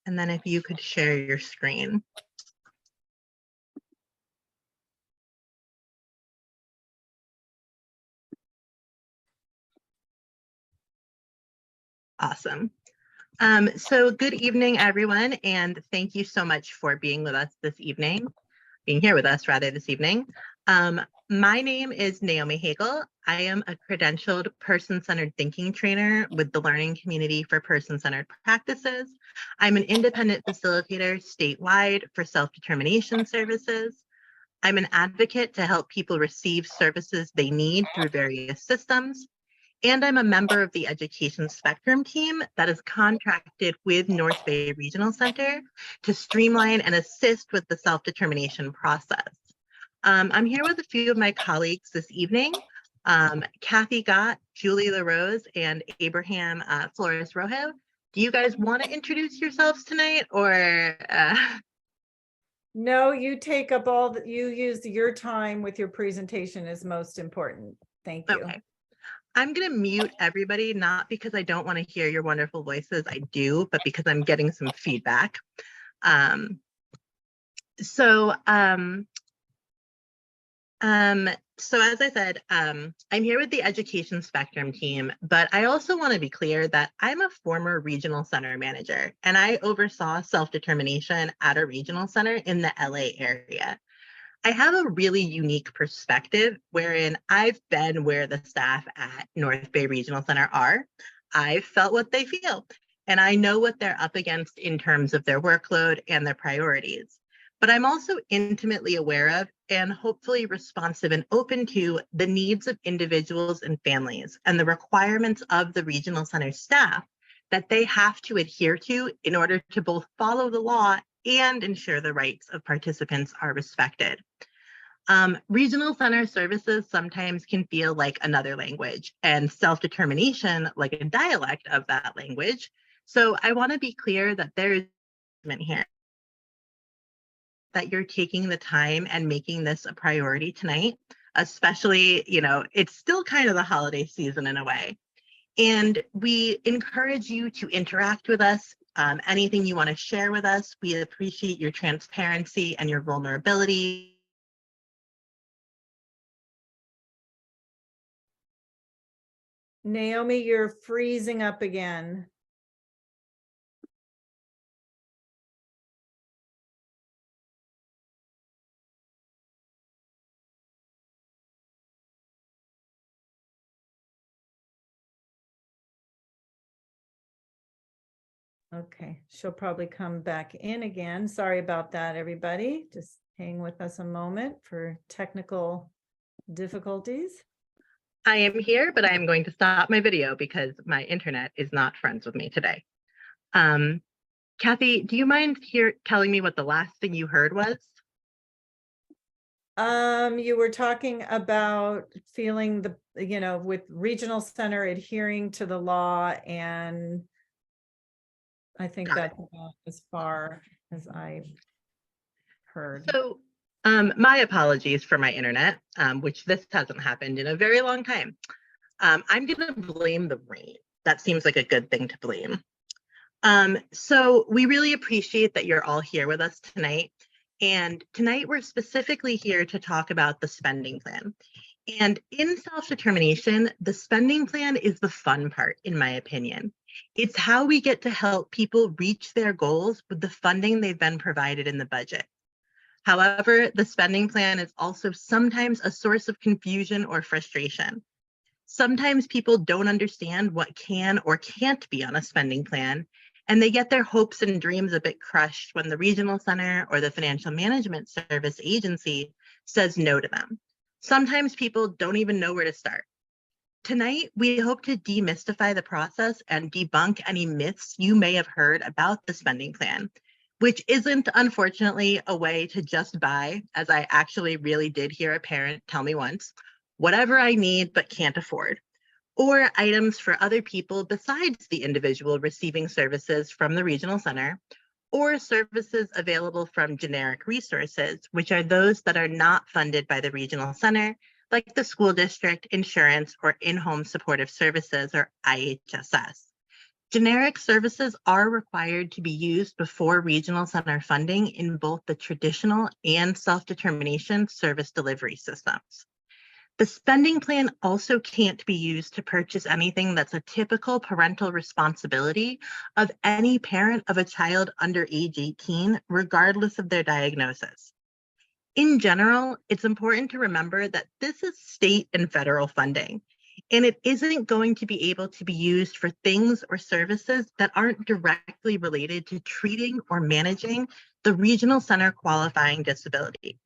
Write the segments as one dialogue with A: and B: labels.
A: And then if you could share your screen. Awesome. So good evening, everyone, and thank you so much for being with us this evening, being here with us rather this evening. My name is Naomi Hagel. I am a credentialed person-centered thinking trainer with the Learning Community for Person-Centered Practices. I'm an independent facilitator statewide for self-determination services. I'm an advocate to help people receive services they need through various systems. And I'm a member of the Education Spectrum team that is contracted with North Bay Regional Center to streamline and assist with the self-determination process. I'm here with a few of my colleagues this evening, Kathy Gott, Julie LaRose, and Abraham Flores Rojo. Do you guys want to introduce yourselves tonight, or?
B: No, you take up all that you use your time with your presentation is most important. Thank you.
A: Okay. I'm going to mute everybody, not because I don't want to hear your wonderful voices. I do, but because I'm getting some feedback. So as I said, I'm here with the Education Spectrum team, but I also want to be clear that I'm a former regional center manager, and I oversaw self-determination at a regional center in the LA area. I have a really unique perspective wherein I've been where the staff at North Bay Regional Center are. I've felt what they feel, and I know what they're up against in terms of their workload and their priorities. But I'm also intimately aware of and hopefully responsive and open to the needs of individuals and families and the requirements of the regional center staff that they have to adhere to in order to both follow the law and ensure the rights of participants are respected. Regional center services sometimes can feel like another language and self-determination like a dialect of that language. So I want to be clear that there is here that you're taking the time and making this a priority tonight, especially, it's still kind of the holiday season in a way. And we encourage you to interact with us. Anything you want to share with us, we appreciate your transparency and your vulnerability.
B: Naomi, you're freezing up again. Okay, she'll probably come back in again. Sorry about that, everybody. Just hang with us a moment for technical difficulties.
A: I am here, but I am going to stop my video because my internet is not friends with me today. Kathy, do you mind telling me what the last thing you heard was?
B: You were talking about feeling with regional center adhering to the law, and I think that's about as far as I heard.
A: So my apologies for my internet, which this hasn't happened in a very long time. I'm going to blame the rain. That seems like a good thing to blame. So we really appreciate that you're all here with us tonight. And tonight we're specifically here to talk about the spending plan. And in self-determination, the spending plan is the fun part, in my opinion. It's how we get to help people reach their goals with the funding they've been provided in the budget. However, the spending plan is also sometimes a source of confusion or frustration. Sometimes people don't understand what can or can't be on a spending plan, and they get their hopes and dreams a bit crushed when the regional center or the financial management service agency says no to them. Sometimes people don't even know where to start. Tonight, we hope to demystify the process and debunk any myths you may have heard about the spending plan, which isn't, unfortunately, a way to just buy, as I actually really did hear a parent tell me once, whatever I need but can't afford, or items for other people besides the individual receiving services from the regional center, or services available from generic resources, which are those that are not funded by the regional center, like the school district, insurance, or in-home supportive services, or IHSS. Generic services are required to be used before regional center funding in both the traditional and self-determination service delivery systems. The spending plan also can't be used to purchase anything that's a typical parental responsibility of any parent of a child under age 18, regardless of their diagnosis. In general, it's important to remember that this is state and federal funding, and it isn't going to be able to be used for things or services that aren't directly related to treating or managing the regional center qualifying disability.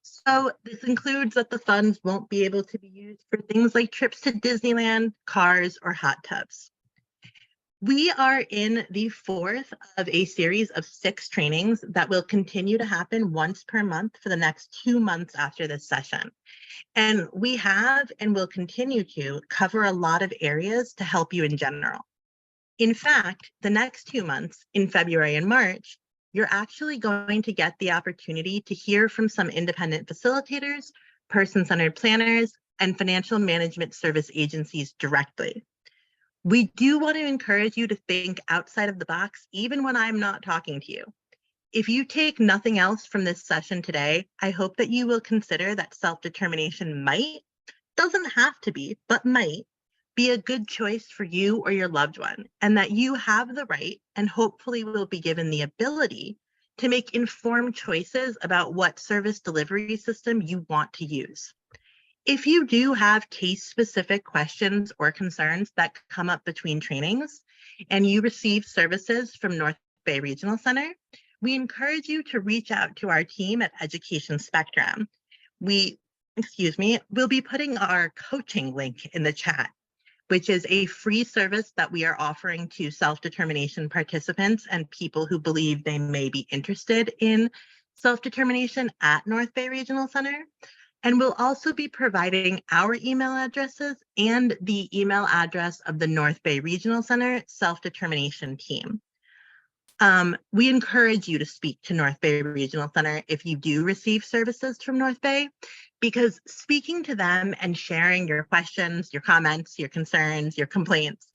A: So this includes that the funds won't be able to be used for things like trips to Disneyland, cars, or hot tubs. We are in the fourth of a series of 6 trainings that will continue to happen once per month for the next 2 months after this session. And we have and will continue to cover a lot of areas to help you in general. In fact, the next 2 months, in February and March, you're actually going to get the opportunity to hear from some independent facilitators, person-centered planners, and financial management service agencies directly. We do want to encourage you to think outside of the box, even when I'm not talking to you. If you take nothing else from this session today, I hope that you will consider that self-determination doesn't have to be, but might be a good choice for you or your loved one, and that you have the right and hopefully will be given the ability to make informed choices about what service delivery system you want to use. If you do have case-specific questions or concerns that come up between trainings and you receive services from North Bay Regional Center, we encourage you to reach out to our team at Education Spectrum. We'll be putting our coaching link in the chat, which is a free service that we are offering to self-determination participants and people who believe they may be interested in self-determination at North Bay Regional Center. And we'll also be providing our email addresses and the email address of the North Bay Regional Center self-determination team. We encourage you to speak to North Bay Regional Center if you do receive services from North Bay, because speaking to them and sharing your questions, your comments, your concerns, your complaints,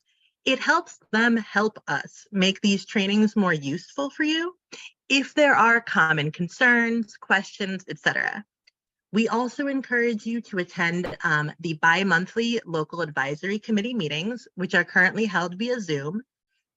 A: it helps them help us make these trainings more useful for you if there are common concerns, questions, etc. We also encourage you to attend the bi-monthly local advisory committee meetings, which are currently held via Zoom.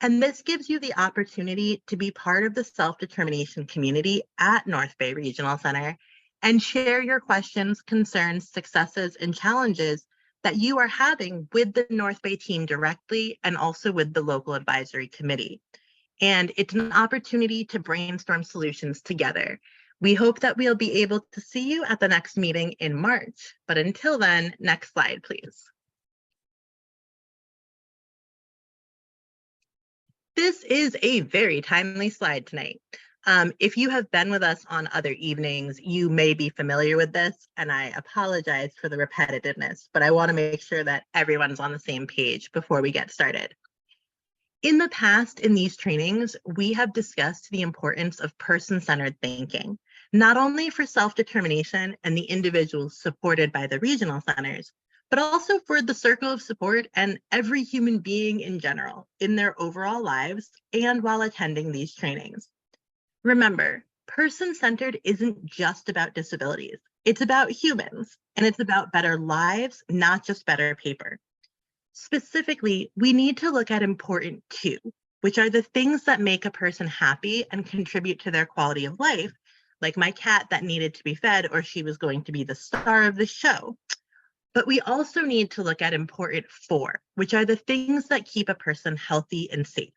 A: And this gives you the opportunity to be part of the self-determination community at North Bay Regional Center and share your questions, concerns, successes, and challenges that you are having with the North Bay team directly and also with the local advisory committee. And it's an opportunity to brainstorm solutions together. We hope that we'll be able to see you at the next meeting in March. But until then, next slide, please. This is a very timely slide tonight. If you have been with us on other evenings, you may be familiar with this, and I apologize for the repetitiveness, but I want to make sure that everyone's on the same page before we get started. In the past, in these trainings, we have discussed the importance of person-centered thinking, not only for self-determination and the individuals supported by the regional centers, but also for the circle of support and every human being in general in their overall lives and while attending these trainings. Remember, person-centered isn't just about disabilities. It's about humans, and it's about better lives, not just better paper. Specifically, we need to look at important 2, which are the things that make a person happy and contribute to their quality of life, like my cat that needed to be fed or she was going to be the star of the show. But we also need to look at important 4, which are the things that keep a person healthy and safe.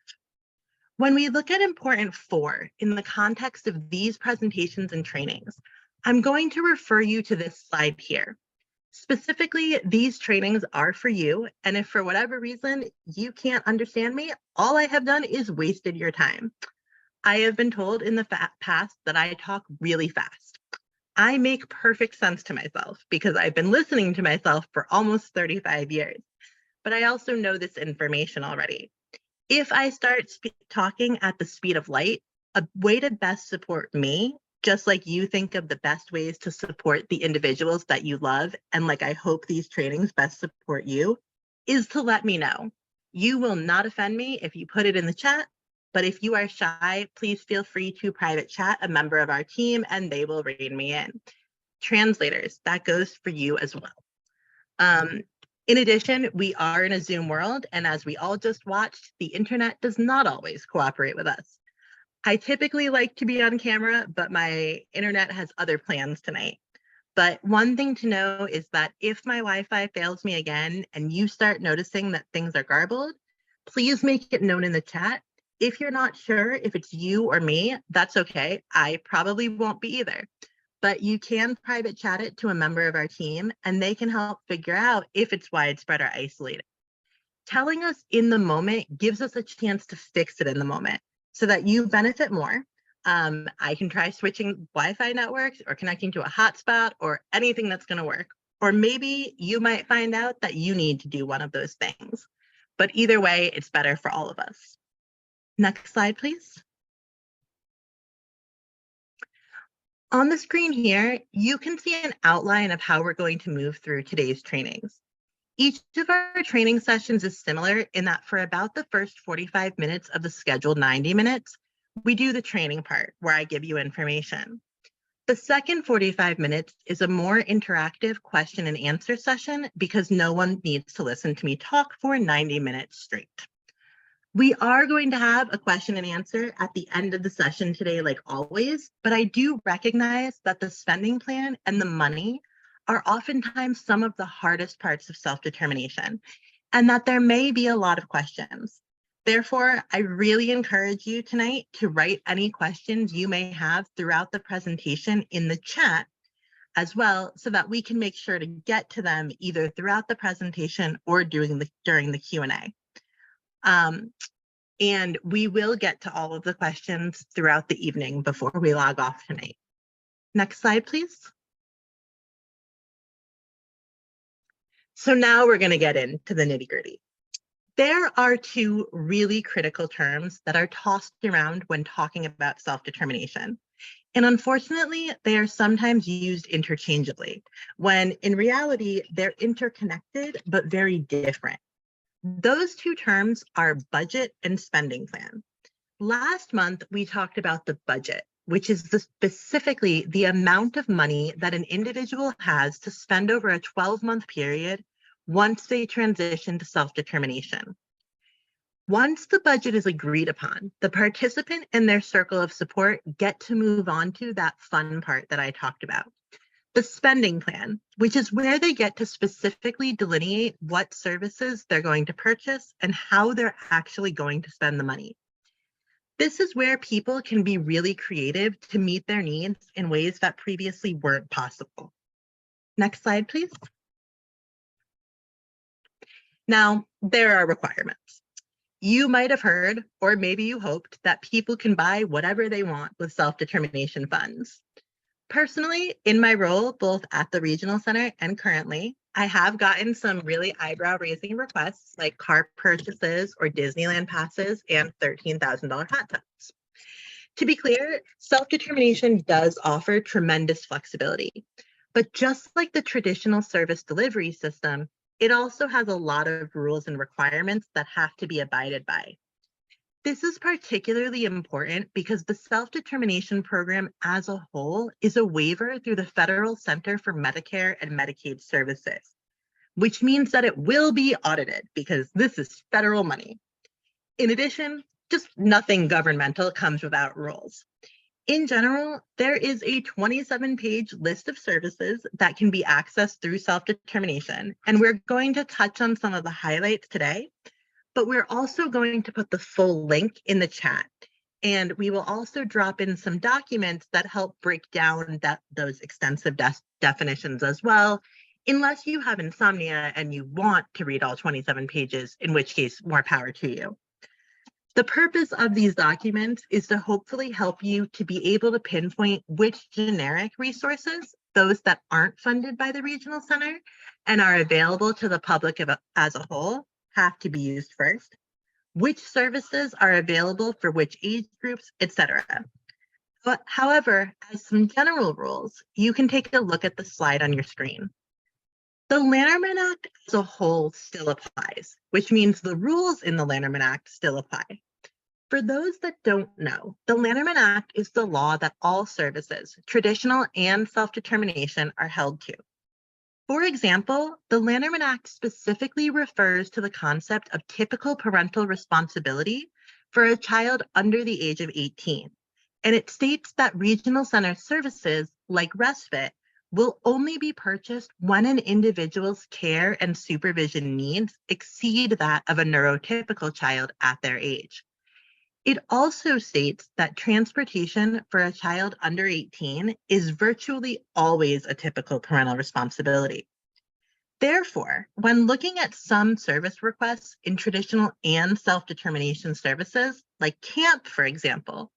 A: When we look at important 4 in the context of these presentations and trainings, I'm going to refer you to this slide here. Specifically, these trainings are for you, and if for whatever reason you can't understand me, all I have done is wasted your time. I have been told in the past that I talk really fast. I make perfect sense to myself because I've been listening to myself for almost 35 years, but I also know this information already. If I start talking at the speed of light, a way to best support me, just like you think of the best ways to support the individuals that you love, and like I hope these trainings best support you, is to let me know. You will not offend me if you put it in the chat, but if you are shy, please feel free to private chat a member of our team and they will rein me in. Translators, that goes for you as well. In addition, we are in a Zoom world, and as we all just watched, the internet does not always cooperate with us. I typically like to be on camera, but my internet has other plans tonight. But one thing to know is that if my Wi-Fi fails me again and you start noticing that things are garbled, please make it known in the chat. If you're not sure if it's you or me, that's okay. I probably won't be either. But you can private chat it to a member of our team and they can help figure out if it's widespread or isolated. Telling us in the moment gives us a chance to fix it in the moment so that you benefit more. I can try switching Wi-Fi networks or connecting to a hotspot or anything that's going to work. Or maybe you might find out that you need to do one of those things. But either way, it's better for all of us. Next slide, please. On the screen here, you can see an outline of how we're going to move through today's trainings. Each of our training sessions is similar in that for about the first 45 minutes of the scheduled 90 minutes, we do the training part where I give you information. The second 45 minutes is a more interactive question and answer session because no one needs to listen to me talk for 90 minutes straight. We are going to have a question and answer at the end of the session today, like always, but I do recognize that the spending plan and the money are oftentimes some of the hardest parts of self-determination, and that there may be a lot of questions. Therefore, I really encourage you tonight to write any questions you may have throughout the presentation in the chat as well, so that we can make sure to get to them either throughout the presentation or during the Q&A. And we will get to all of the questions throughout the evening before we log off tonight. Next slide, please. So now we're going to get into the nitty-gritty. There are two really critical terms that are tossed around when talking about self-determination. And unfortunately, they are sometimes used interchangeably, when in reality, they're interconnected, but very different. Those two terms are budget and spending plan. Last month, we talked about the budget, which is specifically the amount of money that an individual has to spend over a 12-month period once they transition to self-determination. Once the budget is agreed upon, the participant and their circle of support get to move on to that fun part that I talked about. The spending plan, which is where they get to specifically delineate what services they're going to purchase and how they're actually going to spend the money. This is where people can be really creative to meet their needs in ways that previously weren't possible. Next slide, please. Now, there are requirements. You might have heard, or maybe you hoped, that people can buy whatever they want with self-determination funds. Personally, in my role, both at the Regional Center and currently, I have gotten some really eyebrow-raising requests like car purchases or Disneyland passes and $13,000 hot tubs. To be clear, self-determination does offer tremendous flexibility, but just like the traditional service delivery system, it also has a lot of rules and requirements that have to be abided by. This is particularly important because the self-determination program as a whole is a waiver through the Federal Center for Medicare and Medicaid Services, which means that it will be audited because this is federal money. In addition, just nothing governmental comes without rules. In general, there is a 27-page list of services that can be accessed through self-determination, and we're going to touch on some of the highlights today. But we're also going to put the full link in the chat. And we will also drop in some documents that help break down those extensive definitions as well, unless you have insomnia and you want to read all 27 pages, in which case, more power to you. The purpose of these documents is to hopefully help you to be able to pinpoint which generic resources, those that aren't funded by the Regional Center and are available to the public as a whole, have to be used first, which services are available for which age groups, etc. But however, as some general rules, you can take a look at the slide on your screen. The Lanterman Act as a whole still applies, which means the rules in the Lanterman Act still apply. For those that don't know, the Lanterman Act is the law that all services, traditional and self-determination, are held to. For example, the Lanterman Act specifically refers to the concept of typical parental responsibility for a child under the age of 18. And it states that regional center services, like respite, will only be purchased when an individual's care and supervision needs exceed that of a neurotypical child at their age. It also states that transportation for a child under 18 is virtually always a typical parental responsibility. Therefore, when looking at some service requests in traditional and self-determination services, like camp, for example,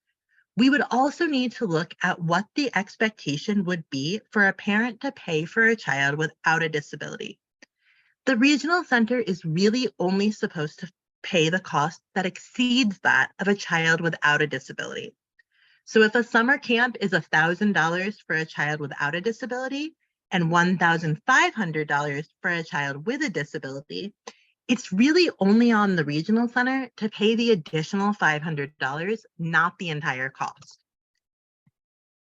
A: we would also need to look at what the expectation would be for a parent to pay for a child without a disability. The regional center is really only supposed to pay the cost that exceeds that of a child without a disability. So if a summer camp is $1,000 for a child without a disability and $1,500 for a child with a disability, it's really only on the regional center to pay the additional $500, not the entire cost.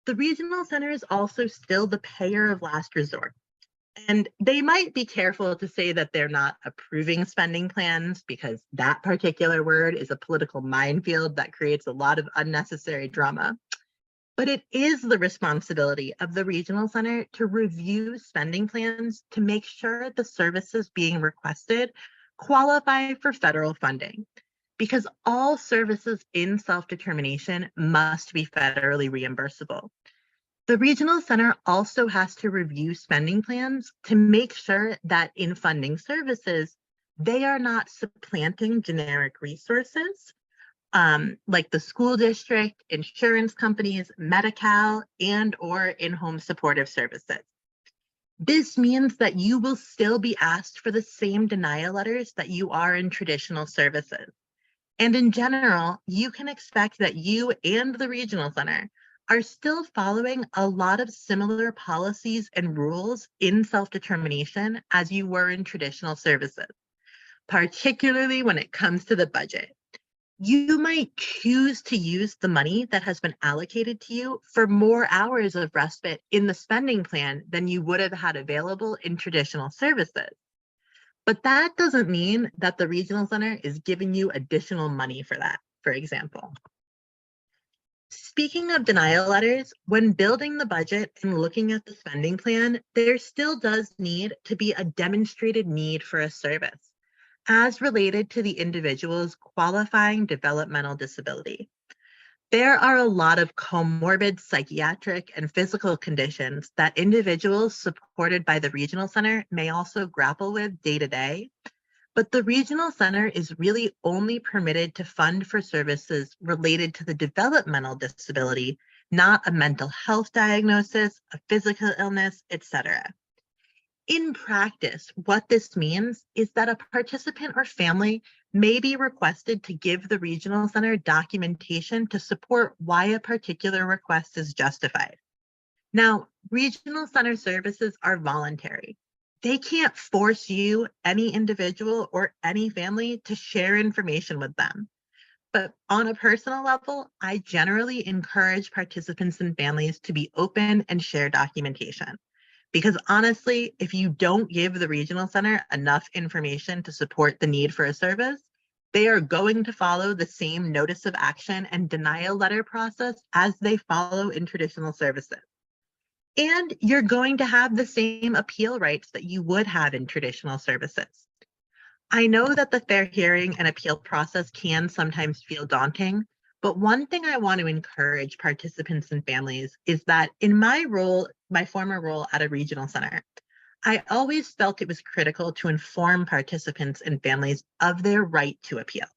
A: The regional center is also still the payer of last resort. And they might be careful to say that they're not approving spending plans because that particular word is a political minefield that creates a lot of unnecessary drama. But it is the responsibility of the regional center to review spending plans to make sure the services being requested qualify for federal funding, because all services in self-determination must be federally reimbursable. The regional center also has to review spending plans to make sure that in funding services, they are not supplanting generic resources like the school district, insurance companies, Medi-Cal, and or in-home supportive services. This means that you will still be asked for the same denial letters that you are in traditional services. And in general, you can expect that you and the regional center are still following a lot of similar policies and rules in self-determination as you were in traditional services, particularly when it comes to the budget. You might choose to use the money that has been allocated to you for more hours of respite in the spending plan than you would have had available in traditional services. But that doesn't mean that the regional center is giving you additional money for that, for example. Speaking of denial letters, when building the budget and looking at the spending plan, there still does need to be a demonstrated need for a service as related to the individual's qualifying developmental disability. There are a lot of comorbid psychiatric and physical conditions that individuals supported by the regional center may also grapple with day to day, but the regional center is really only permitted to fund for services related to the developmental disability, not a mental health diagnosis, a physical illness, etc. In practice, what this means is that a participant or family may be requested to give the regional center documentation to support why a particular request is justified. Now, regional center services are voluntary. They can't force you, any individual or any family, to share information with them. But on a personal level, I generally encourage participants and families to be open and share documentation. Because honestly, if you don't give the regional center enough information to support the need for a service, they are going to follow the same notice of action and denial letter process as they follow in traditional services. And you're going to have the same appeal rights that you would have in traditional services. I know that the fair hearing and appeal process can sometimes feel daunting, but one thing I want to encourage participants and families is that in my role, my former role at a regional center, I always felt it was critical to inform participants and families of their right to appeal.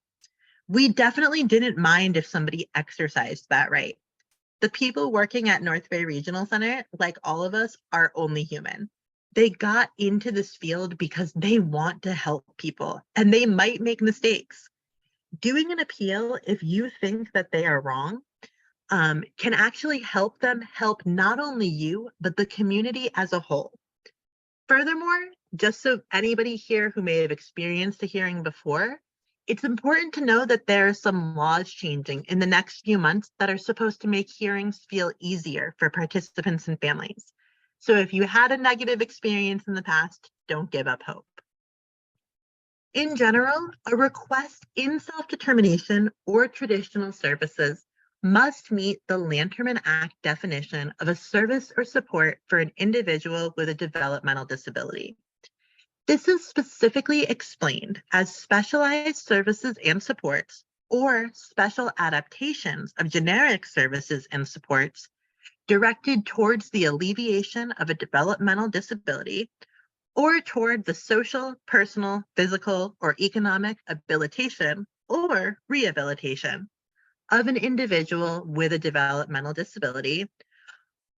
A: We definitely didn't mind if somebody exercised that right. The people working at North Bay Regional Center, like all of us, are only human. They got into this field because they want to help people, and they might make mistakes. Doing an appeal, if you think that they are wrong, can actually help them help not only you, but the community as a whole. Furthermore, just so anybody here who may have experienced a hearing before, it's important to know that there are some laws changing in the next few months that are supposed to make hearings feel easier for participants and families. So if you had a negative experience in the past, don't give up hope. In general, a request in self-determination or traditional services must meet the Lanterman Act definition of a service or support for an individual with a developmental disability. This is specifically explained as specialized services and supports or special adaptations of generic services and supports directed towards the alleviation of a developmental disability or toward the social, personal, physical, or economic habilitation or rehabilitation of an individual with a developmental disability,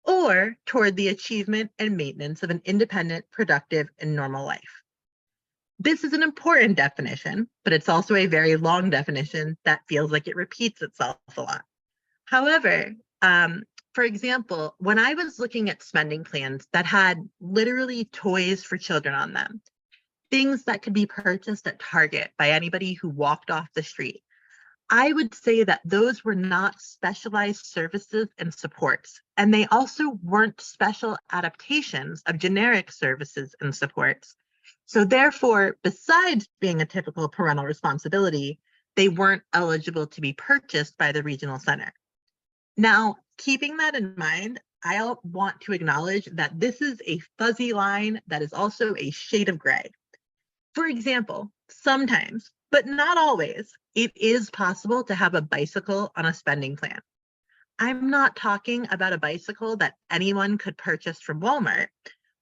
A: or toward the achievement and maintenance of an independent, productive, and normal life. This is an important definition, but it's also a very long definition that feels like it repeats itself a lot. However, for example, when I was looking at spending plans that had literally toys for children on them, things that could be purchased at Target by anybody who walked off the street, I would say that those were not specialized services and supports, and they also weren't special adaptations of generic services and supports. So therefore, besides being a typical parental responsibility, they weren't eligible to be purchased by the regional center. Now, keeping that in mind, I want to acknowledge that this is a fuzzy line that is also a shade of gray. For example, sometimes, but not always, it is possible to have a bicycle on a spending plan. I'm not talking about a bicycle that anyone could purchase from Walmart,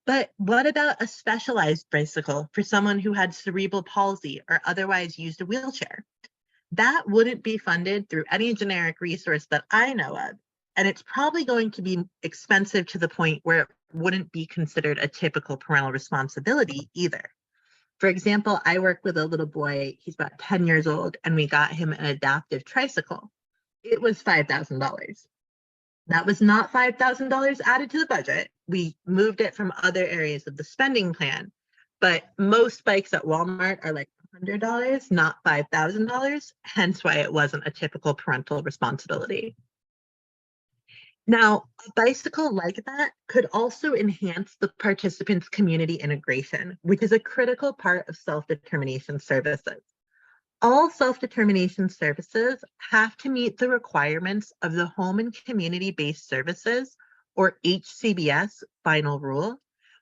A: but what about a specialized bicycle for someone who had cerebral palsy or otherwise used a wheelchair? That wouldn't be funded through any generic resource that I know of, and it's probably going to be expensive to the point where it wouldn't be considered a typical parental responsibility either. For example, I work with a little boy, he's about 10 years old, and we got him an adaptive tricycle. It was $5,000. That was not $5,000 added to the budget. We moved it from other areas of the spending plan, but most bikes at Walmart are like $100, not $5,000, hence why it wasn't a typical parental responsibility. Now, a bicycle like that could also enhance the participants' community integration, which is a critical part of self-determination services. All self-determination services have to meet the requirements of the Home and Community-Based Services, or HCBS, final rule,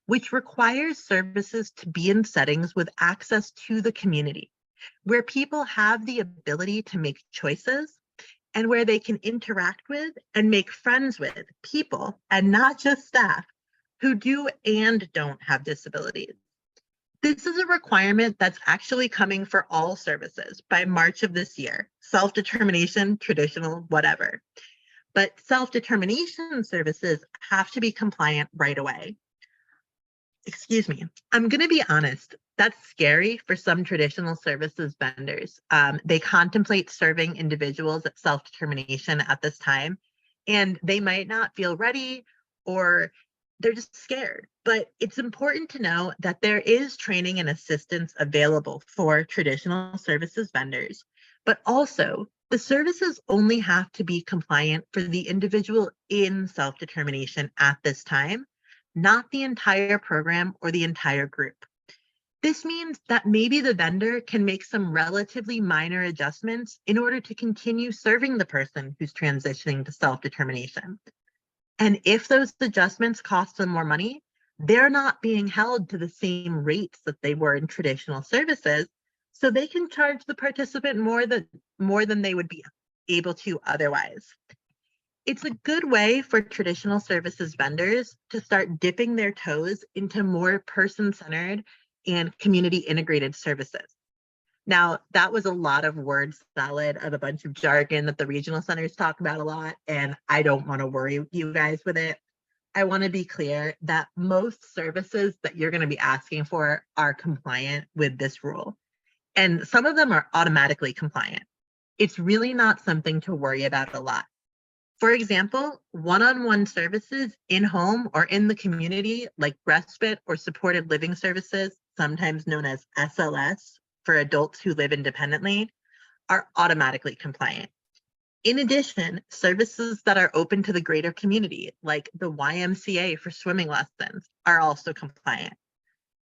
A: which requires services to be in settings with access to the community, where people have the ability to make choices and where they can interact with and make friends with people, and not just staff, who do and don't have disabilities. This is a requirement that's actually coming for all services by March of this year, self-determination, traditional, whatever. But self-determination services have to be compliant right away. Excuse me, I'm going to be honest, that's scary for some traditional services vendors. They contemplate serving individuals at self-determination at this time, and they might not feel ready or they're just scared. But it's important to know that there is training and assistance available for traditional services vendors, but also the services only have to be compliant for the individual in self-determination at this time, not the entire program or the entire group. This means that maybe the vendor can make some relatively minor adjustments in order to continue serving the person who's transitioning to self-determination. And if those adjustments cost them more money, they're not being held to the same rates that they were in traditional services, so they can charge the participant more than they would be able to otherwise. It's a good way for traditional services vendors to start dipping their toes into more person-centered and community integrated services. Now, that was a lot of word salad of a bunch of jargon that the regional centers talk about a lot, and I don't want to worry you guys with it. I want to be clear that most services that you're going to be asking for are compliant with this rule, and some of them are automatically compliant. It's really not something to worry about a lot. For example, one-on-one services in home or in the community, like respite or supported living services, sometimes known as SLS, for adults who live independently, are automatically compliant. In addition, services that are open to the greater community, like the YMCA for swimming lessons, are also compliant.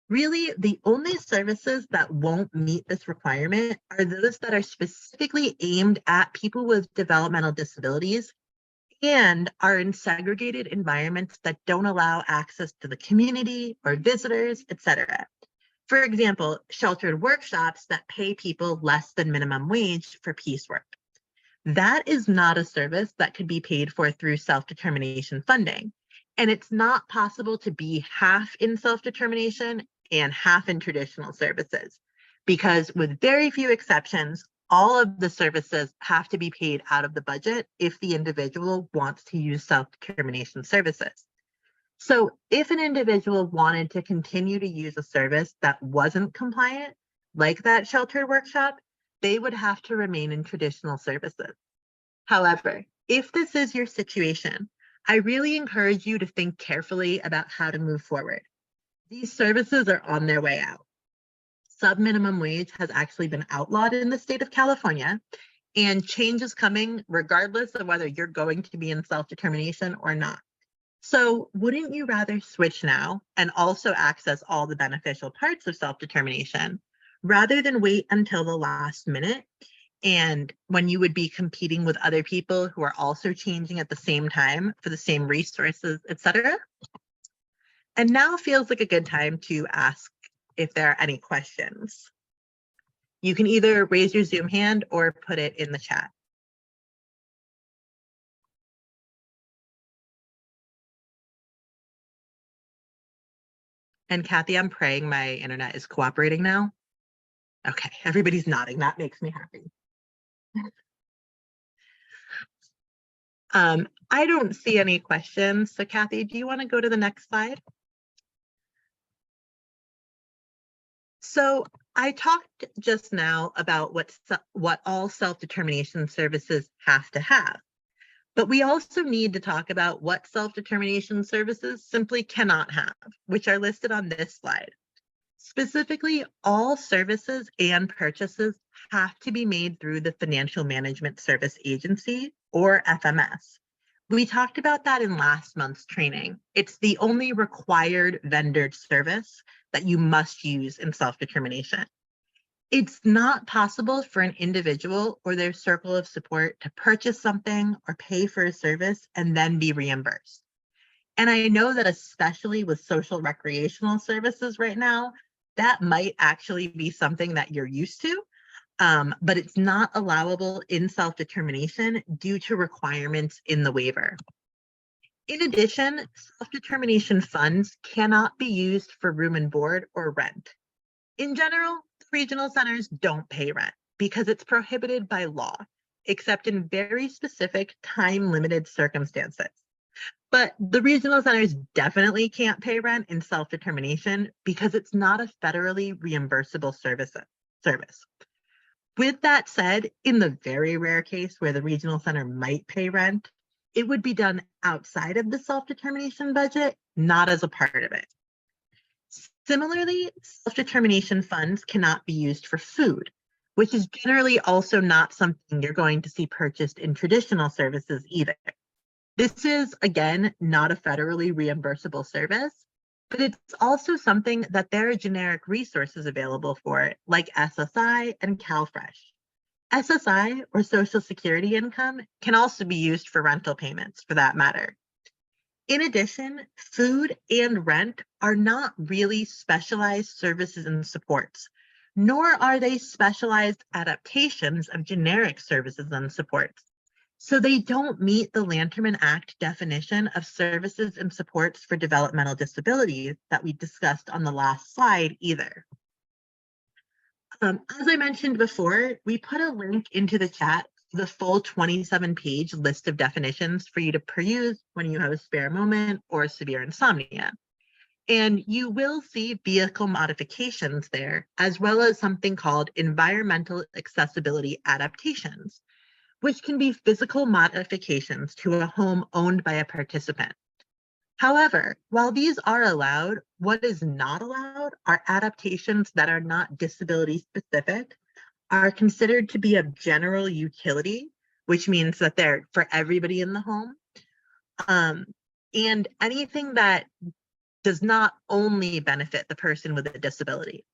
A: Really, the only services that won't meet this requirement are those that are specifically aimed at people with developmental disabilities and are in segregated environments that don't allow access to the community or visitors, etc. For example, sheltered workshops that pay people less than minimum wage for piecework. That is not a service that could be paid for through self-determination funding. And it's not possible to be half in self-determination and half in traditional services, because with very few exceptions, all of the services have to be paid out of the budget if the individual wants to use self-determination services. So if an individual wanted to continue to use a service that wasn't compliant, like that sheltered workshop, they would have to remain in traditional services. However, if this is your situation, I really encourage you to think carefully about how to move forward. These services are on their way out. Sub-minimum wage has actually been outlawed in the state of California, and change is coming regardless of whether you're going to be in self-determination or not. So wouldn't you rather switch now and also access all the beneficial parts of self-determination rather than wait until the last minute and when you would be competing with other people who are also changing at the same time for the same resources, etc.? And now feels like a good time to ask if there are any questions. You can either raise your Zoom hand or put it in the chat. And Kathy, I'm praying my internet is cooperating now. Okay, everybody's nodding. That makes me happy. I don't see any questions. So Kathy, do you want to go to the next slide? So I talked just now about what all self-determination services have to have. But we also need to talk about what self-determination services simply cannot have, which are listed on this slide. Specifically, all services and purchases have to be made through the Financial Management Service Agency, or FMS. We talked about that in last month's training. It's the only required vendor service that you must use in self-determination. It's not possible for an individual or their circle of support to purchase something or pay for a service and then be reimbursed. And I know that especially with social recreational services right now, that might actually be something that you're used to, but it's not allowable in self-determination due to requirements in the waiver. In addition, self-determination funds cannot be used for room and board or rent. In general, regional centers don't pay rent because it's prohibited by law, except in very specific time-limited circumstances. But the regional centers definitely can't pay rent in self-determination because it's not a federally reimbursable service. With that said, in the very rare case where the regional center might pay rent, it would be done outside of the self-determination budget, not as a part of it. Similarly, self-determination funds cannot be used for food, which is generally also not something you're going to see purchased in traditional services either. This is, again, not a federally reimbursable service, but it's also something that there are generic resources available for, like SSI and CalFresh. SSI, or Social Security income, can also be used for rental payments, for that matter. In addition, food and rent are not really specialized services and supports, nor are they specialized adaptations of generic services and supports. So they don't meet the Lanterman Act definition of services and supports for developmental disabilities that we discussed on the last slide either. As I mentioned before, we put a link into the chat, the full 27-page list of definitions for you to peruse when you have a spare moment or severe insomnia. And you will see vehicle modifications there, as well as something called environmental accessibility adaptations, which can be physical modifications to a home owned by a participant. However, while these are allowed, what is not allowed are adaptations that are not disability specific, are considered to be of general utility, which means that they're for everybody in the home. And anything that does not only benefit the person with a disability.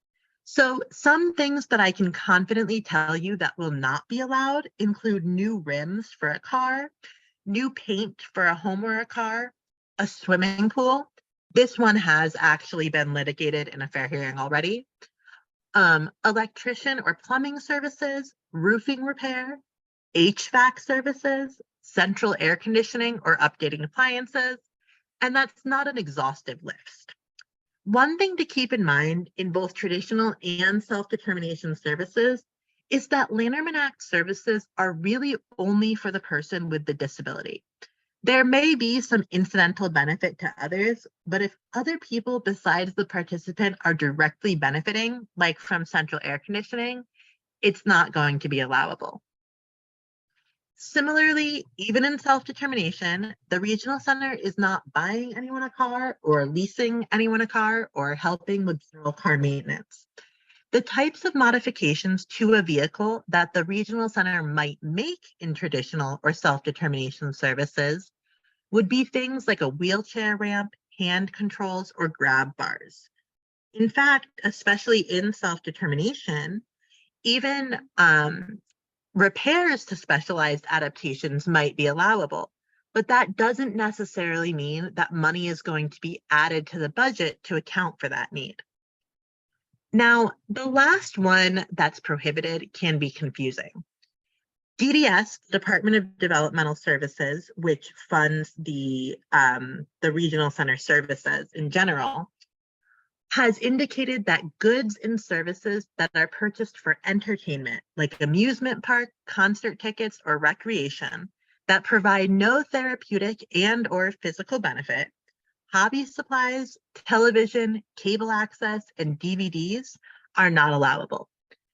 A: So some things that I can confidently tell you that will not be allowed include new rims for a car, new paint for a home or a car, a swimming pool. This one has actually been litigated in a fair hearing already. Electrician or plumbing services, roofing repair, HVAC services, central air conditioning or updating appliances, and that's not an exhaustive list. One thing to keep in mind in both traditional and self-determination services is that Lanterman Act services are really only for the person with the disability. There may be some incidental benefit to others, but if other people besides the participant are directly benefiting, like from central air conditioning, it's not going to be allowable. Similarly, even in self-determination, the regional center is not buying anyone a car or leasing anyone a car or helping with general car maintenance. The types of modifications to a vehicle that the regional center might make in traditional or self-determination services would be things like a wheelchair ramp, hand controls, or grab bars. In fact, especially in self-determination, even repairs to specialized adaptations might be allowable, but that doesn't necessarily mean that money is going to be added to the budget to account for that need. Now, the last one that's prohibited can be confusing. DDS, Department of Developmental Services, which funds the regional center services in general, has indicated that goods and services that are purchased for entertainment, like amusement park, concert tickets, or recreation, that provide no therapeutic and or physical benefit, hobby supplies, television, cable access, and DVDs are not allowable.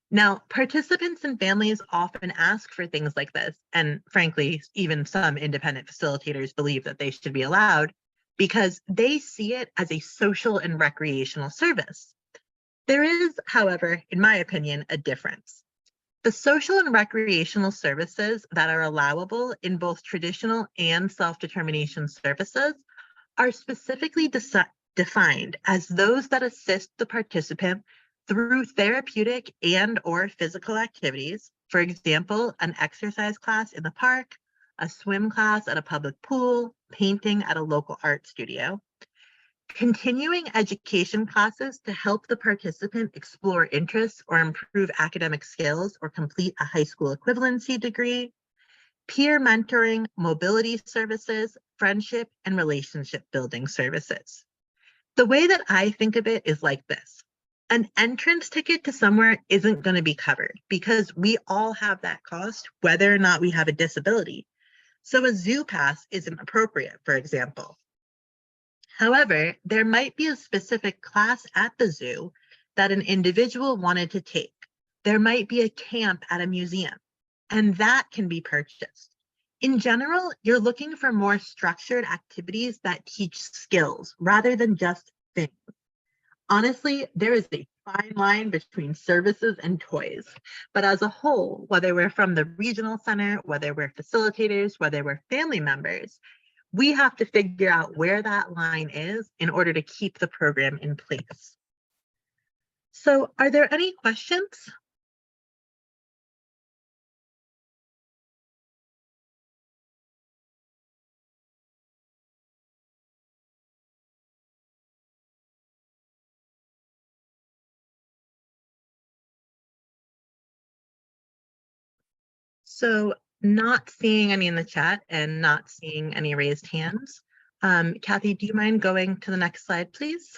A: Now, participants and families often ask for things like this, and frankly, even some independent facilitators believe that they should be allowed because they see it as a social and recreational service. There is, however, in my opinion, a difference. The social and recreational services that are allowable in both traditional and self-determination services are specifically defined as those that assist the participant through therapeutic and or physical activities, for example, an exercise class in the park, a swim class at a public pool, painting at a local art studio, continuing education classes to help the participant explore interests or improve academic skills or complete a high school equivalency degree, peer mentoring, mobility services, friendship, and relationship building services. The way that I think of it is like this. An entrance ticket to somewhere isn't going to be covered because we all have that cost, whether or not we have a disability. So a zoo pass isn't appropriate, for example. However, there might be a specific class at the zoo that an individual wanted to take. There might be a camp at a museum, and that can be purchased. In general, you're looking for more structured activities that teach skills rather than just things. Honestly, there is a fine line between services and toys, but as a whole, whether we're from the regional center, whether we're facilitators, whether we're family members, we have to figure out where that line is in order to keep the program in place. So are there any questions? So not seeing any in the chat and not seeing any raised hands. Kathy, do you mind going to the next slide, please?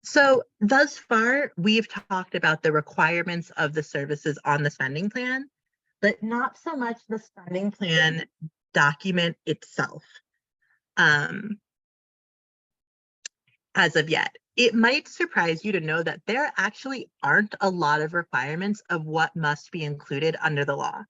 A: So thus far, we've talked about the requirements of the services on the spending plan, but not so much the spending plan document itself as of yet. It might surprise you to know that there actually aren't a lot of requirements of what must be included under the law.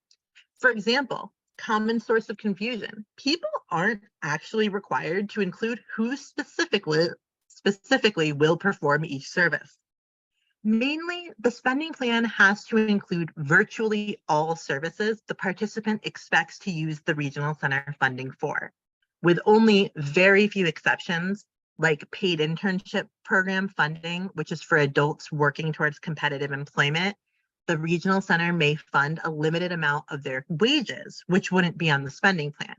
A: For example, common source of confusion. People aren't actually required to include who specifically will perform each service. Mainly, the spending plan has to include virtually all services the participant expects to use the regional center funding for, with only very few exceptions, like paid internship program funding, which is for adults working towards competitive employment. The regional center may fund a limited amount of their wages, which wouldn't be on the spending plan,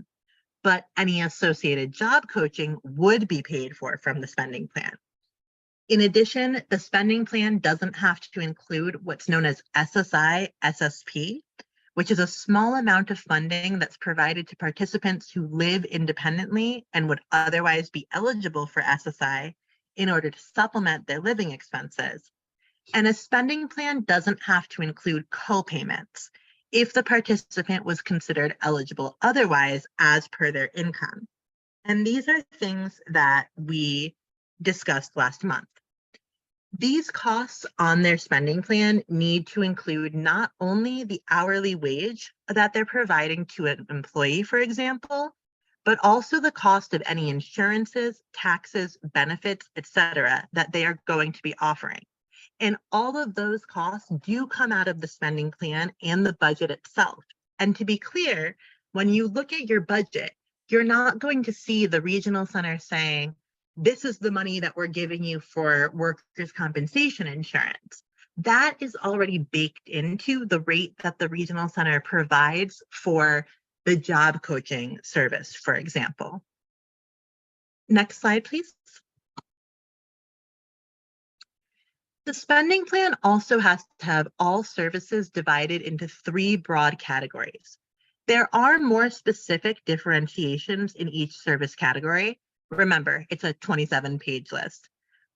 A: but any associated job coaching would be paid for from the spending plan. In addition, the spending plan doesn't have to include what's known as SSI SSP, which is a small amount of funding that's provided to participants who live independently and would otherwise be eligible for SSI in order to supplement their living expenses. And a spending plan doesn't have to include co-payments if the participant was considered eligible otherwise as per their income. And these are things that we discussed last month. These costs on their spending plan need to include not only the hourly wage that they're providing to an employee, for example, but also the cost of any insurances, taxes, benefits, etc., that they are going to be offering. And all of those costs do come out of the spending plan and the budget itself. And to be clear, when you look at your budget, you're not going to see the regional center saying, this is the money that we're giving you for workers' compensation insurance. That is already baked into the rate that the regional center provides for the job coaching service, for example. Next slide, please. The spending plan also has to have all services divided into 3 broad categories. There are more specific differentiations in each service category. Remember, it's a 27-page list.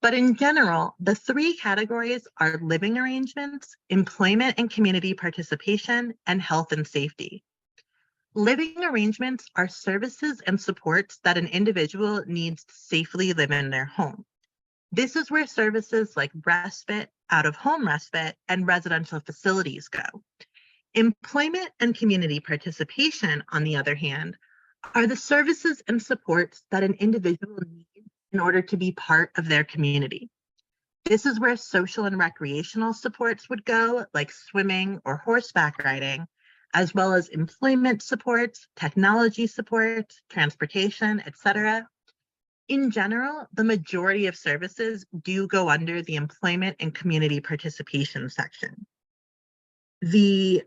A: But in general, the 3 categories are living arrangements, employment and community participation, and health and safety. Living arrangements are services and supports that an individual needs to safely live in their home. This is where services like respite, out-of-home respite, and residential facilities go. Employment and community participation, on the other hand, are the services and supports that an individual needs in order to be part of their community. This is where social and recreational supports would go, like swimming or horseback riding, as well as employment supports, technology supports, transportation, etc. In general, the majority of services do go under the employment and community participation section. The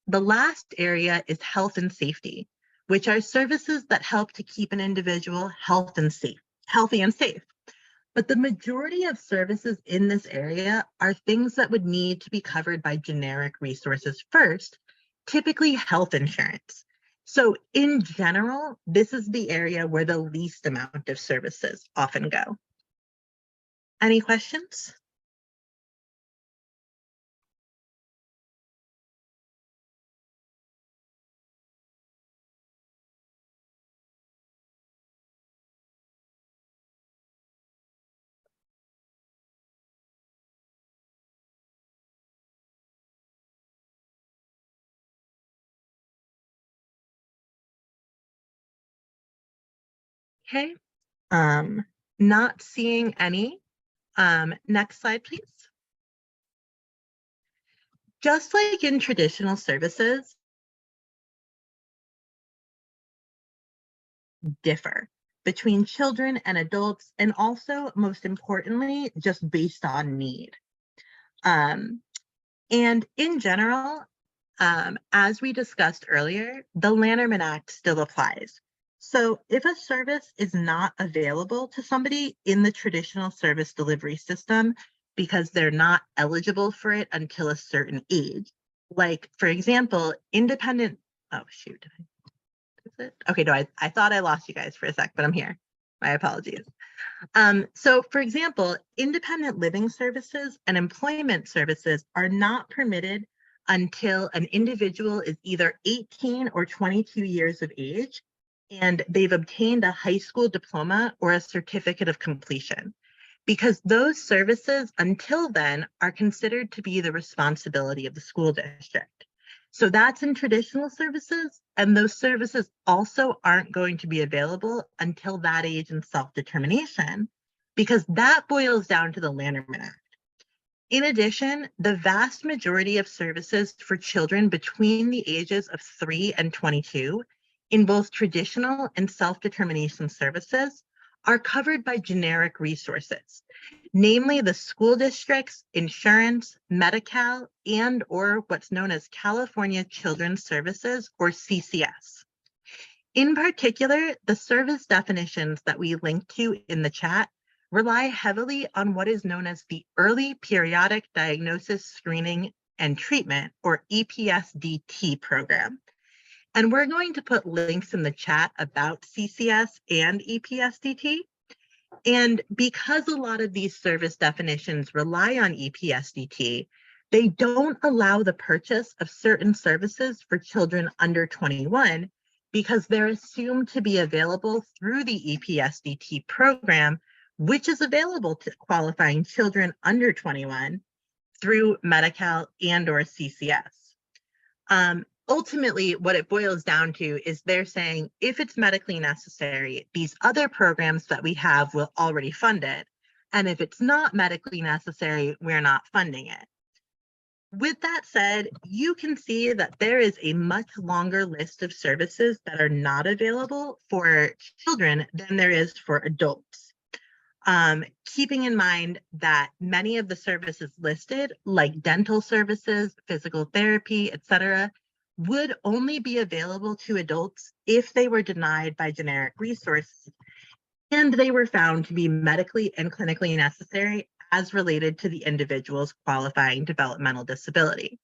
A: last area is health and safety, which are services that help to keep an individual healthy and safe. But the majority of services in this area are things that would need to be covered by generic resources first, typically health insurance. So in general, this is the area where the least amount of services often go. Any questions? Okay, not seeing any. Next slide, please. Just like in traditional services, differ between children and adults, and also, most importantly, just based on need. And in general, as we discussed earlier, the Lanterman Act still applies. So if a service is not available to somebody in the traditional service delivery system because they're not eligible for it until a certain age, like, for example, independent, oh shoot, is it? Okay, no, I thought I lost you guys for a sec, but I'm here. My apologies. So for example, independent living services and employment services are not permitted until an individual is either 18 or 22 years of age, and they've obtained a high school diploma or a certificate of completion, because those services until then are considered to be the responsibility of the school district. So that's in traditional services, and those services also aren't going to be available until that age in self-determination, because that boils down to the Lanterman Act. In addition, the vast majority of services for children between the ages of 3 and 22 in both traditional and self-determination services are covered by generic resources, namely the school district's insurance, Medi-Cal, and or what's known as California Children's Services, or CCS. In particular, the service definitions that we link to in the chat rely heavily on what is known as the Early Periodic Diagnosis, Screening, and Treatment, or EPSDT program. And we're going to put links in the chat about CCS and EPSDT. And because a lot of these service definitions rely on EPSDT, they don't allow the purchase of certain services for children under 21 because they're assumed to be available through the EPSDT program, which is available to qualifying children under 21 through Medi-Cal and or CCS. Ultimately, what it boils down to is they're saying if it's medically necessary, these other programs that we have will already fund it. And if it's not medically necessary, we're not funding it. With that said, you can see that there is a much longer list of services that are not available for children than there is for adults. Keeping in mind that many of the services listed, like dental services, physical therapy, etc., would only be available to adults if they were denied by generic resources and they were found to be medically and clinically necessary as related to the individual's qualifying developmental disability.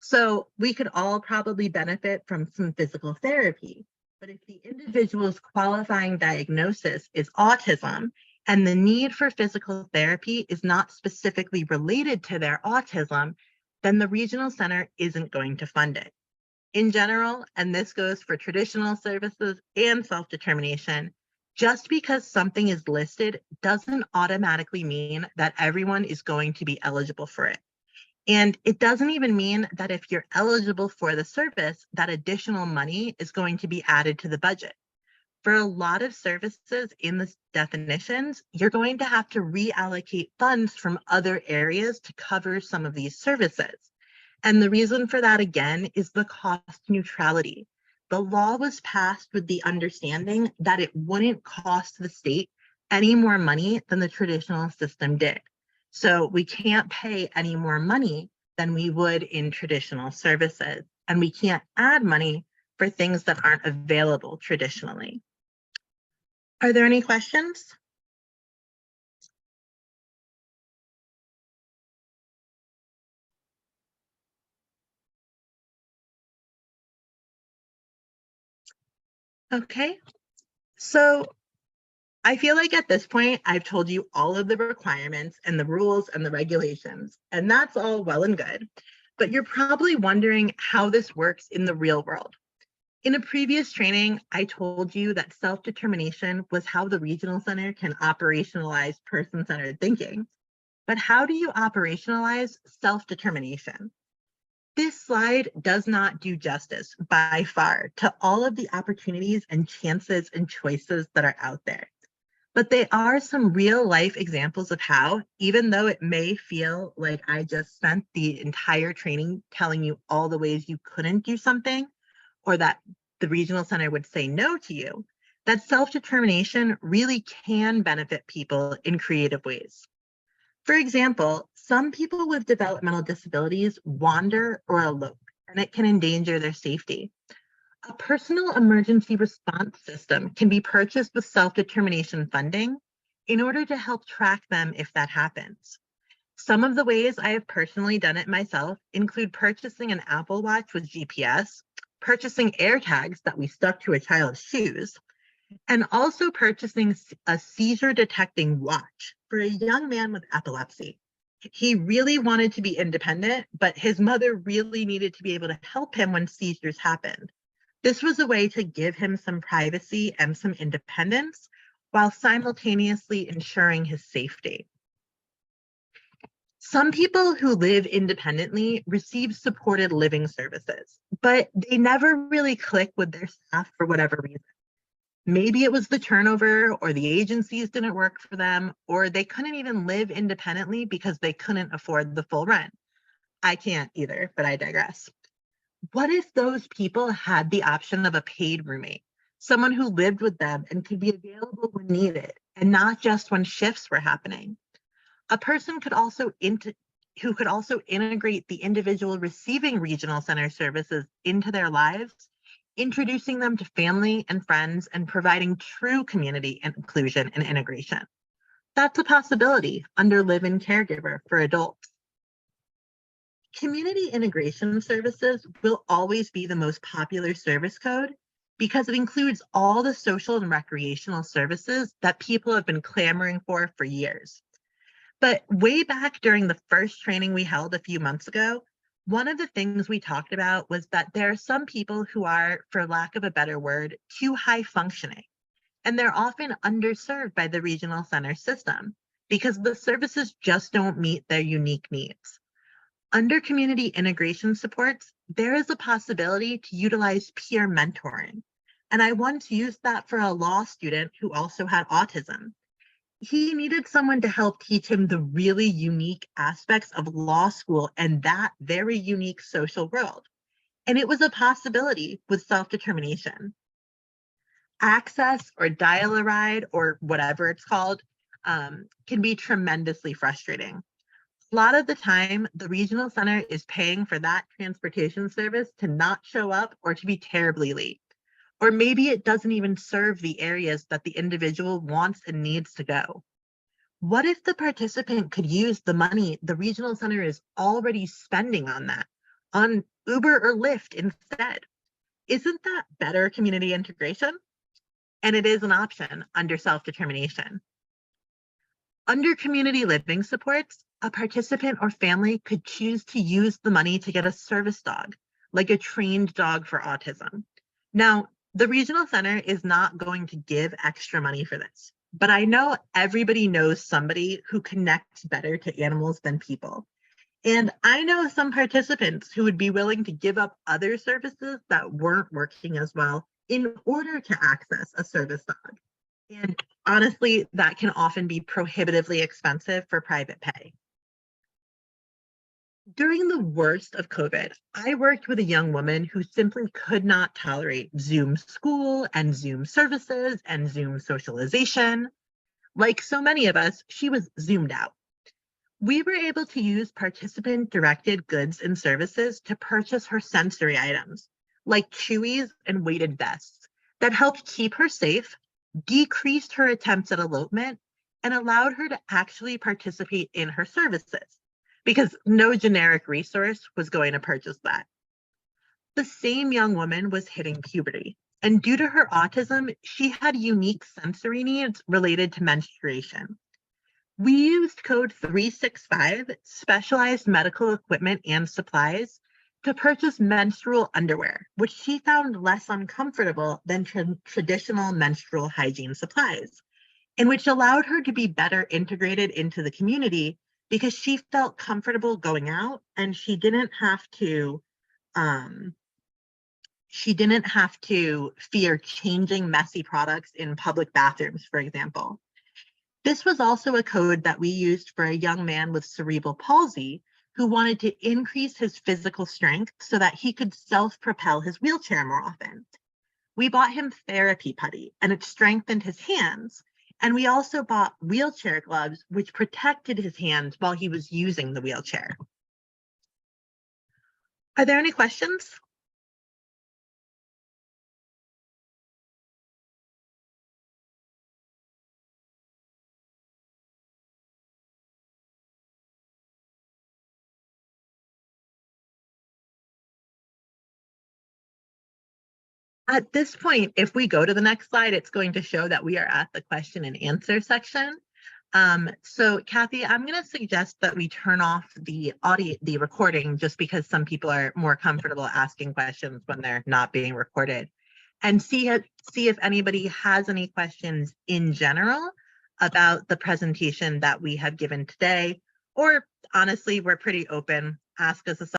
A: So we could all probably benefit from some physical therapy, but if the individual's qualifying diagnosis is autism and the need for physical therapy is not specifically related to their autism, then the regional center isn't going to fund it. In general, and this goes for traditional services and self-determination, just because something is listed doesn't automatically mean that everyone is going to be eligible for it. And it doesn't even mean that if you're eligible for the service, that additional money is going to be added to the budget. For a lot of services in the definitions, you're going to have to reallocate funds from other areas to cover some of these services. And the reason for that, again, is the cost neutrality. The law was passed with the understanding that it wouldn't cost the state any more money than the traditional system did. So we can't pay any more money than we would in traditional services. And we can't add money for things that aren't available traditionally. Are there any questions? Okay, so I feel like at this point, I've told you all of the requirements and the rules and the regulations, and that's all well and good. But you're probably wondering how this works in the real world. In a previous training, I told you that self-determination was how the regional center can operationalize person-centered thinking. But how do you operationalize self-determination? This slide does not do justice by far to all of the opportunities and chances and choices that are out there. But they are some real life examples of how, even though it may feel like I just spent the entire training telling you all the ways you couldn't do something, or that the regional center would say no to you, that self-determination really can benefit people in creative ways. For example, some people with developmental disabilities wander or elope, and it can endanger their safety. A personal emergency response system can be purchased with self-determination funding in order to help track them if that happens. Some of the ways I have personally done it myself include purchasing an Apple Watch with GPS, purchasing AirTags that we stuck to a child's shoes, and also purchasing a seizure detecting watch for a young man with epilepsy. He really wanted to be independent, but his mother really needed to be able to help him when seizures happened. This was a way to give him some privacy and some independence while simultaneously ensuring his safety. Some people who live independently receive supported living services, but they never really click with their staff for whatever reason. Maybe it was the turnover, or the agencies didn't work for them, or they couldn't even live independently because they couldn't afford the full rent. I can't either, but I digress. What if those people had the option of a paid roommate, someone who lived with them and could be available when needed, and not just when shifts were happening? A person who could also integrate the individual receiving regional center services into their lives, introducing them to family and friends and providing true community inclusion and integration. That's a possibility under live-in caregiver for adults. Community integration services will always be the most popular service code because it includes all the social and recreational services that people have been clamoring for years. But way back during the first training we held a few months ago, one of the things we talked about was that there are some people who are, for lack of a better word, too high functioning, and they're often underserved by the regional center system because the services just don't meet their unique needs. Under community integration supports, there is a possibility to utilize peer mentoring. And I once used that for a law student who also had autism. He needed someone to help teach him the really unique aspects of law school and that very unique social world. And it was a possibility with self-determination. Access or dial-a-ride, or whatever it's called, can be tremendously frustrating. A lot of the time, the regional center is paying for that transportation service to not show up or to be terribly late. Or maybe it doesn't even serve the areas that the individual wants and needs to go. What if the participant could use the money the regional center is already spending on that, on Uber or Lyft instead? Isn't that better community integration? And it is an option under self-determination. Under community living supports, a participant or family could choose to use the money to get a service dog, like a trained dog for autism. Now, the regional center is not going to give extra money for this, but I know everybody knows somebody who connects better to animals than people. And I know some participants who would be willing to give up other services that weren't working as well in order to access a service dog. And honestly, that can often be prohibitively expensive for private pay. During the worst of COVID, I worked with a young woman who simply could not tolerate Zoom school and Zoom services and Zoom socialization. Like so many of us, she was zoomed out. We were able to use participant-directed goods and services to purchase her sensory items, like chewies and weighted vests, that helped keep her safe, decreased her attempts at elopement, and allowed her to actually participate in her services, because no generic resource was going to purchase that. The same young woman was hitting puberty, and due to her autism, she had unique sensory needs related to menstruation. We used code 365, specialized medical equipment and supplies, to purchase menstrual underwear, which she found less uncomfortable than traditional menstrual hygiene supplies, and which allowed her to be better integrated into the community because she felt comfortable going out and she didn't have to fear changing messy products in public bathrooms, for example. This was also a code that we used for a young man with cerebral palsy who wanted to increase his physical strength so that he could self-propel his wheelchair more often. We bought him therapy putty, and it strengthened his hands. And we also bought wheelchair gloves, which protected his hands while he was using the wheelchair. Are there any questions? At this point, if we go to the next slide, it's going to show that we are at the question and answer section. So Kathy, I'm going to suggest that we turn off the recording, just because some people are more comfortable asking questions when they're not being recorded, and see if anybody has any questions in general about the presentation that we have given today, Or honestly, we're pretty open. Ask us a